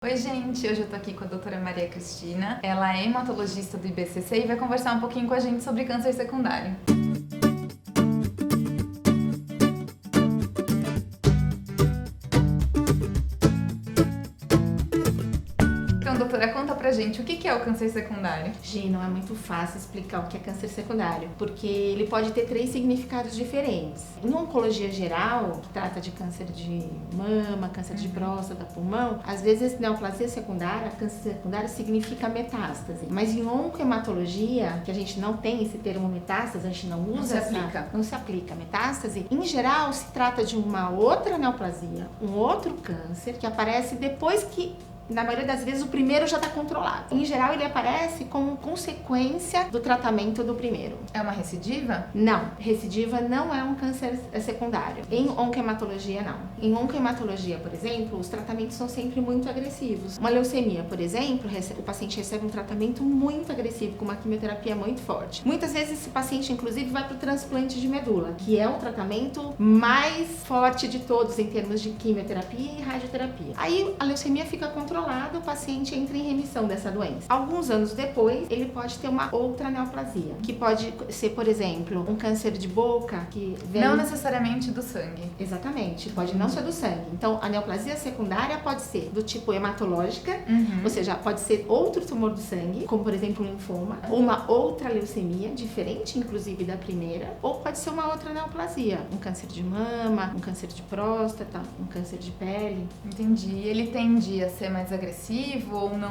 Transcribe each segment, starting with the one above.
Oi, gente! Hoje eu tô aqui com a doutora Maria Cristina. Ela é hematologista do IBCC e vai conversar um pouquinho com a gente sobre câncer secundário. Então, doutora, conta pra gente o que é o câncer secundário? Gi, não é muito fácil explicar o que é câncer secundário, porque ele pode ter 3 significados diferentes. Em oncologia geral, que trata de câncer de mama, câncer de próstata, pulmão, às vezes neoplasia secundária, câncer secundário significa metástase. Mas em oncohematologia, que a gente não tem esse termo metástase, a gente não usa não se aplica metástase, em geral se trata de uma outra neoplasia, um outro câncer que aparece depois que, na maioria das vezes, o primeiro já está controlado. Em geral, ele aparece como consequência do tratamento do primeiro. É uma recidiva? Não. Recidiva não é um câncer secundário. Em oncohematologia, não. Em oncohematologia, por exemplo, os tratamentos são sempre muito agressivos. Uma leucemia, por exemplo, o paciente recebe um tratamento muito agressivo, com uma quimioterapia muito forte. Muitas vezes esse paciente, inclusive, vai para o transplante de medula, que é o tratamento mais forte de todos em termos de quimioterapia e radioterapia. Aí a leucemia fica controlada, o paciente entra em remissão dessa doença. Alguns anos depois, ele pode ter uma outra neoplasia, que pode ser, por exemplo, um câncer de boca, que vem... Não necessariamente do sangue. Exatamente, pode não ser do sangue. Então, a neoplasia secundária pode ser do tipo hematológica, ou seja, pode ser outro tumor do sangue, como por exemplo um linfoma, ou uma outra leucemia, diferente inclusive da primeira, ou pode ser uma outra neoplasia, um câncer de mama, um câncer de próstata, um câncer de pele. Entendi. Ele tende a ser mais agressivo ou não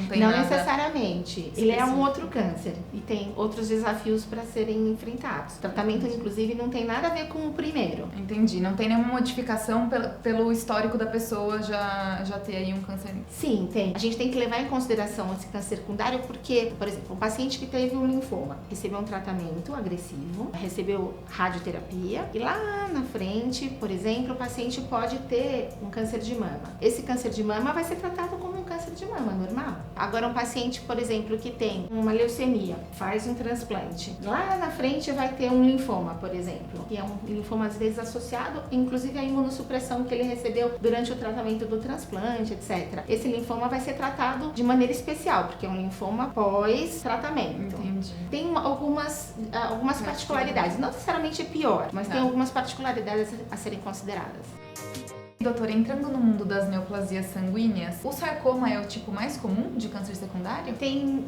tem não nada? Não necessariamente. Ele é um outro câncer e tem outros desafios para serem enfrentados. O tratamento, inclusive, não tem nada a ver com o primeiro. Entendi. Não tem nenhuma modificação pelo histórico da pessoa já ter aí um câncer? Sim, tem. A gente tem que levar em consideração esse câncer secundário porque, por exemplo, um paciente que teve um linfoma recebeu um tratamento agressivo, recebeu radioterapia e lá na frente, por exemplo, o paciente pode ter um câncer de mama. Esse câncer de mama vai ser tratado como um câncer de mama normal. Agora, um paciente, por exemplo, que tem uma leucemia, faz um transplante, lá na frente vai ter um linfoma, por exemplo, que é um linfoma às vezes associado, inclusive à imunossupressão que ele recebeu durante o tratamento do transplante, etc. Esse linfoma vai ser tratado de maneira especial, porque é um linfoma pós-tratamento. Entendi. Tem algumas particularidades, não necessariamente é pior, mas tem algumas particularidades a serem consideradas. Doutora, entrando no mundo das neoplasias sanguíneas, o sarcoma é o tipo mais comum de câncer secundário? Tem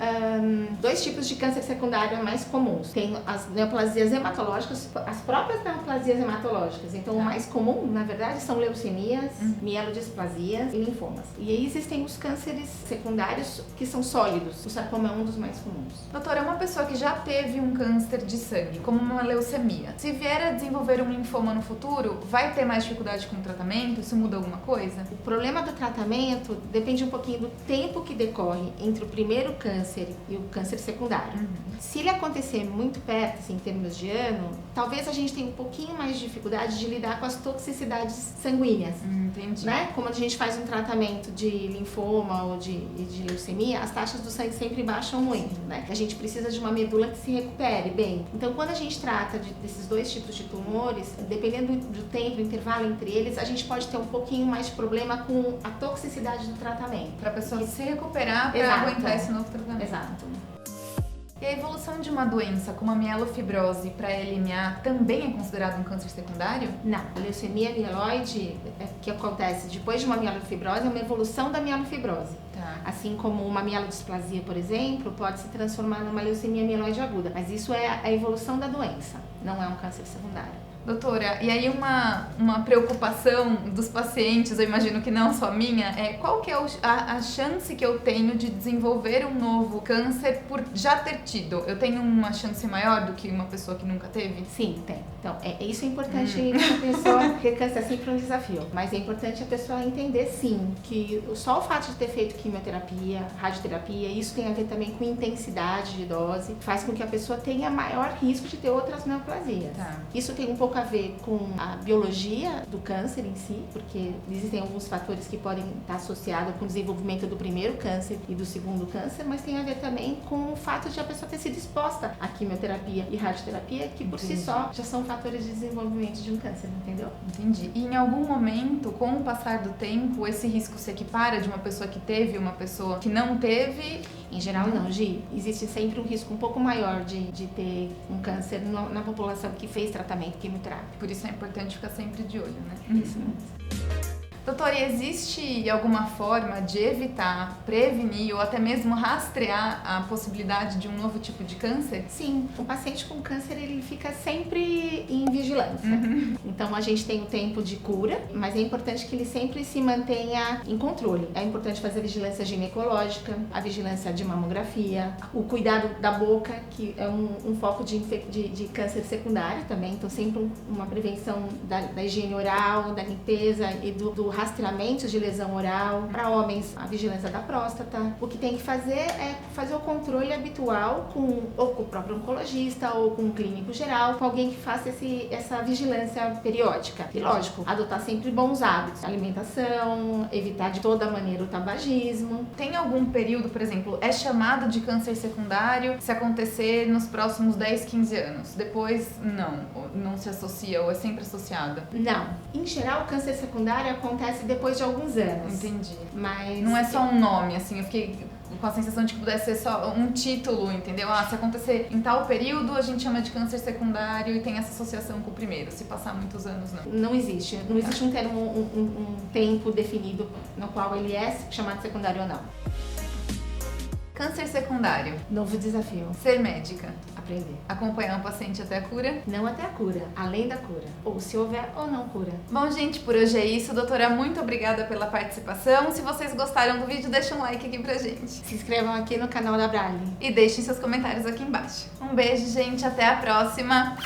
2 tipos de câncer secundário mais comuns. Tem as neoplasias hematológicas, as próprias neoplasias hematológicas. Então, o mais comum, na verdade, são leucemias, mielodisplasias e linfomas. E aí existem os cânceres secundários que são sólidos. O sarcoma é um dos mais comuns. Doutora, uma pessoa que já teve um câncer de sangue, como uma leucemia, se vier a desenvolver um linfoma no futuro, vai ter mais dificuldade com o tratamento? Isso muda alguma coisa? O problema do tratamento depende um pouquinho do tempo que decorre entre o primeiro câncer e o câncer secundário. Se ele acontecer muito perto, assim, em termos de ano, talvez a gente tenha um pouquinho mais de dificuldade de lidar com as toxicidades sanguíneas. Entendi. Né? Como a gente faz um tratamento de linfoma ou de leucemia, as taxas do sangue sempre baixam muito, né? A gente precisa de uma medula que se recupere bem. Então, quando a gente trata desses 2 tipos de tumores, dependendo do tempo, do intervalo entre eles, a gente pode ter um pouquinho mais de problema com a toxicidade do tratamento. Para a pessoa se recuperar para aguentar esse novo tratamento. Exato. E a evolução de uma doença como a mielofibrose para LMA também é considerado um câncer secundário? Não. A leucemia mieloide, que acontece depois de uma mielofibrose, é uma evolução da mielofibrose. Assim como uma mielodisplasia, por exemplo, pode se transformar numa leucemia mieloide aguda. Mas isso é a evolução da doença, não é um câncer secundário. Doutora, e aí uma preocupação dos pacientes, eu imagino que não só minha, é qual que é a chance que eu tenho de desenvolver um novo câncer por já ter tido? Eu tenho uma chance maior do que uma pessoa que nunca teve? Sim, tem. Então, isso é importante a pessoa, porque câncer é sempre um desafio, mas é importante a pessoa entender, sim, que só o fato de ter feito quimioterapia, radioterapia, isso tem a ver também com intensidade de dose, faz com que a pessoa tenha maior risco de ter outras neoplasias. Isso tem um pouco pouco a ver com a biologia do câncer em si, porque existem alguns fatores que podem estar associados com o desenvolvimento do primeiro câncer e do segundo câncer, mas tem a ver também com o fato de a pessoa ter sido exposta à quimioterapia e radioterapia, que por si só já são fatores de desenvolvimento de um câncer, entendeu? Entendi. E em algum momento, com o passar do tempo, esse risco se equipara de uma pessoa que teve e uma pessoa que não teve? Em geral, não, Gi. Existe sempre um risco um pouco maior de ter um câncer na população que fez tratamento quimioterápico. Por isso é importante ficar sempre de olho, né? Isso mesmo. Doutora, existe alguma forma de evitar, prevenir ou até mesmo rastrear a possibilidade de um novo tipo de câncer? Sim, o paciente com câncer ele fica sempre em vigilância. Então a gente tem o tempo de cura, mas é importante que ele sempre se mantenha em controle. É importante fazer a vigilância ginecológica, a vigilância de mamografia, o cuidado da boca, que é um foco de câncer secundário também. Então sempre uma prevenção da higiene oral, da limpeza e do rastreamento de lesão oral. Para homens, a vigilância da próstata. O que tem que fazer é fazer o controle habitual ou com o próprio oncologista ou com um clínico geral, com alguém que faça essa vigilância periódica. E lógico, adotar sempre bons hábitos, alimentação, evitar de toda maneira o tabagismo. Tem algum período, por exemplo, é chamado de câncer secundário se acontecer nos próximos 10, 15 anos? Depois, não se associa ou é sempre associado? Não. Em geral, o câncer secundário acontece depois de alguns anos. Entendi. Mas não é só um nome, assim, eu fiquei com a sensação de que pudesse ser só um título, entendeu? Se acontecer em tal período, a gente chama de câncer secundário e tem essa associação com o primeiro. Se passar muitos anos, não. Não existe um termo, um tempo definido no qual ele é chamado secundário ou não. Câncer secundário. Novo desafio. Ser médica. Aprender. Acompanhar o paciente até a cura. Não até a cura, além da cura. Ou se houver ou não cura. Bom, gente, por hoje é isso. Doutora, muito obrigada pela participação. Se vocês gostaram do vídeo, deixa um like aqui pra gente. Se inscrevam aqui no canal da Brali. E deixem seus comentários aqui embaixo. Um beijo, gente. Até a próxima.